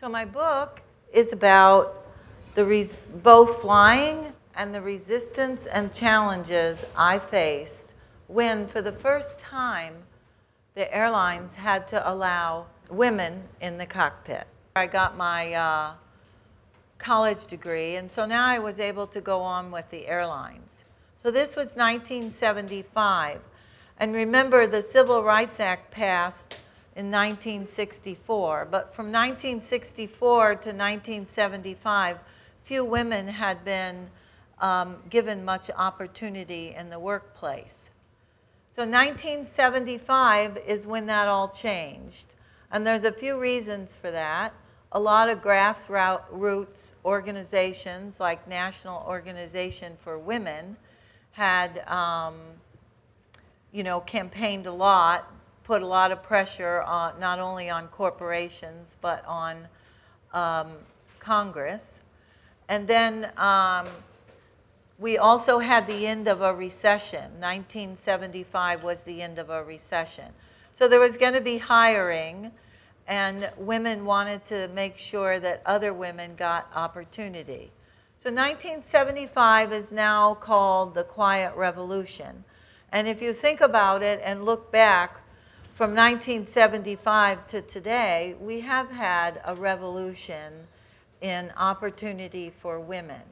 So my book is about both flying and the resistance and challenges I faced when, for the first time, the airlines had to allow women in the cockpit. I got my college degree, and so now I was able to go on with the airlines. So this was 1975. And remember, the Civil Rights Act passed in 1964, but from 1964 to 1975, few women had been given much opportunity in the workplace. So 1975 is when that all changed. And there's a few reasons for that. A lot of grassroots organizations, like National Organization for Women, had campaigned a lot, put a lot of pressure on, not only on corporations, but on Congress. And then we also had the end of a recession. 1975 was the end of a recession. So there was going to be hiring, and women wanted to make sure that other women got opportunity. So 1975 is now called the Quiet Revolution. And if you think about it and look back from 1975 to today, we have had a revolution in opportunity for women.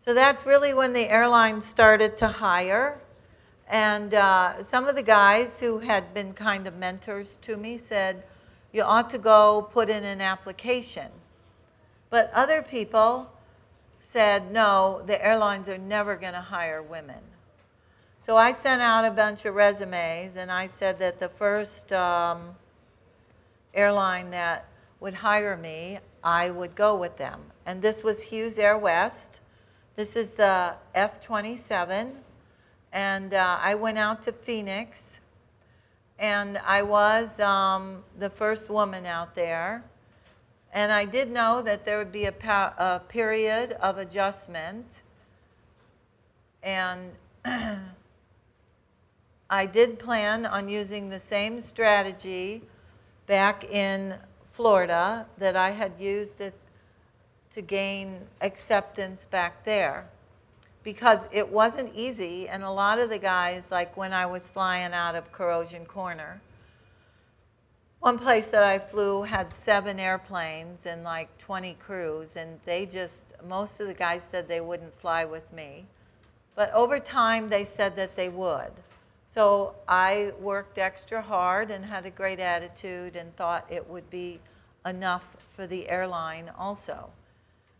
So that's really when the airlines started to hire. And some of the guys who had been kind of mentors to me said, you ought to go put in an application. But other people said, no, the airlines are never going to hire women. So I sent out a bunch of resumes, and I said that the first airline that would hire me, I would go with them. And this was Hughes Airwest. This is the F-27. And I went out to Phoenix, and I was the first woman out there. And I did know that there would be a period of adjustment. And I did plan on using the same strategy back in Florida that I had used it to gain acceptance back there, because it wasn't easy. And a lot of the guys, like when I was flying out of Corrosion Corner, one place that I flew had 7 airplanes and like 20 crews, and most of the guys said they wouldn't fly with me. But over time, they said that they would. So I worked extra hard and had a great attitude and thought it would be enough for the airline also.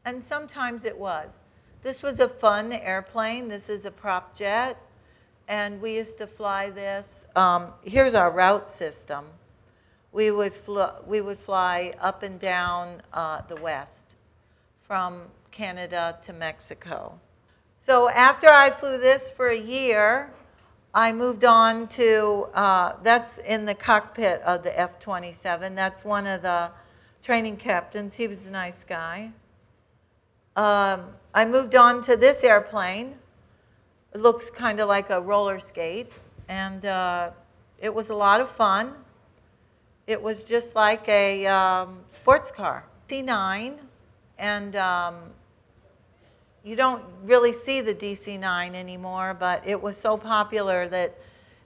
And sometimes it was. This was a fun airplane. This is a prop jet. And we used to fly this. Here's our route system. We would fly up and down the west from Canada to Mexico. So after I flew this for a year, I moved on to, that's in the cockpit of the F-27. That's one of the training captains. He was a nice guy. I moved on to this airplane. It looks kind of like a roller skate. And it was a lot of fun. It was just like a sports car. DC-9, and you don't really see the DC-9 anymore, but it was so popular that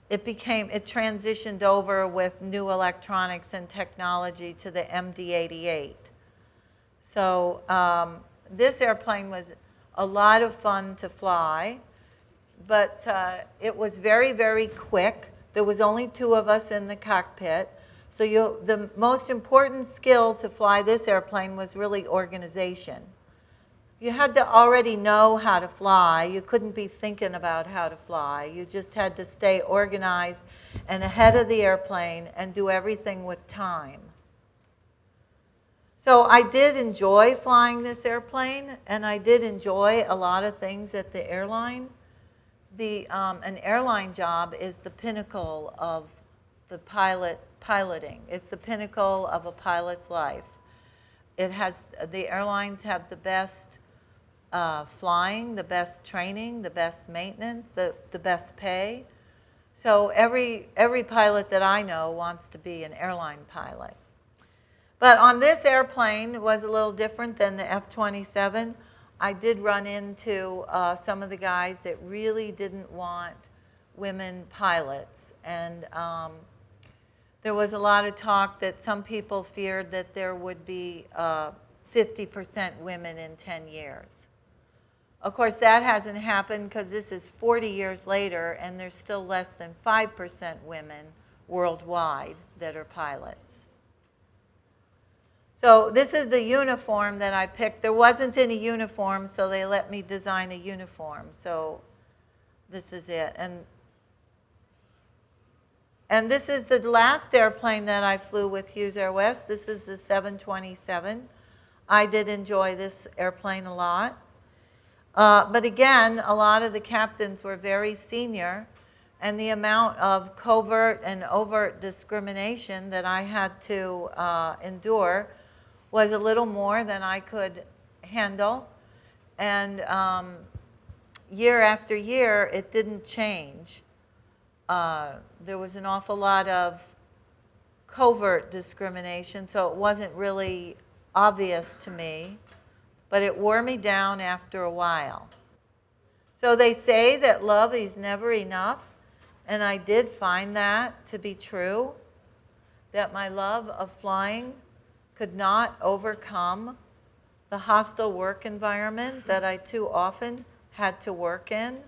it transitioned over with new electronics and technology to the MD-88. So this airplane was a lot of fun to fly, but it was very, very quick. There was only 2 of us in the cockpit. So the most important skill to fly this airplane was really organization. You had to already know how to fly. You couldn't be thinking about how to fly. You just had to stay organized and ahead of the airplane and do everything with time. So I did enjoy flying this airplane, and I did enjoy a lot of things at the airline. An airline job is the pinnacle of the piloting. It's the pinnacle of a pilot's life. The airlines have the best flying, the best training, the best maintenance, the best pay. So every pilot that I know wants to be an airline pilot. But on this airplane, it was a little different than the F-27. I did run into some of the guys that really didn't want women pilots. And there was a lot of talk that some people feared that there would be 50% women in 10 years. Of course, that hasn't happened because this is 40 years later, and there's still less than 5% women worldwide that are pilots. So this is the uniform that I picked. There wasn't any uniform, so they let me design a uniform. So this is it. And this is the last airplane that I flew with Hughes Airwest. This is the 727. I did enjoy this airplane a lot. But again, a lot of the captains were very senior, and the amount of covert and overt discrimination that I had to endure was a little more than I could handle. And year after year, it didn't change. There was an awful lot of covert discrimination, so it wasn't really obvious to me, but it wore me down after a while. So they say that love is never enough, and I did find that to be true, that my love of flying could not overcome the hostile work environment that I too often had to work in.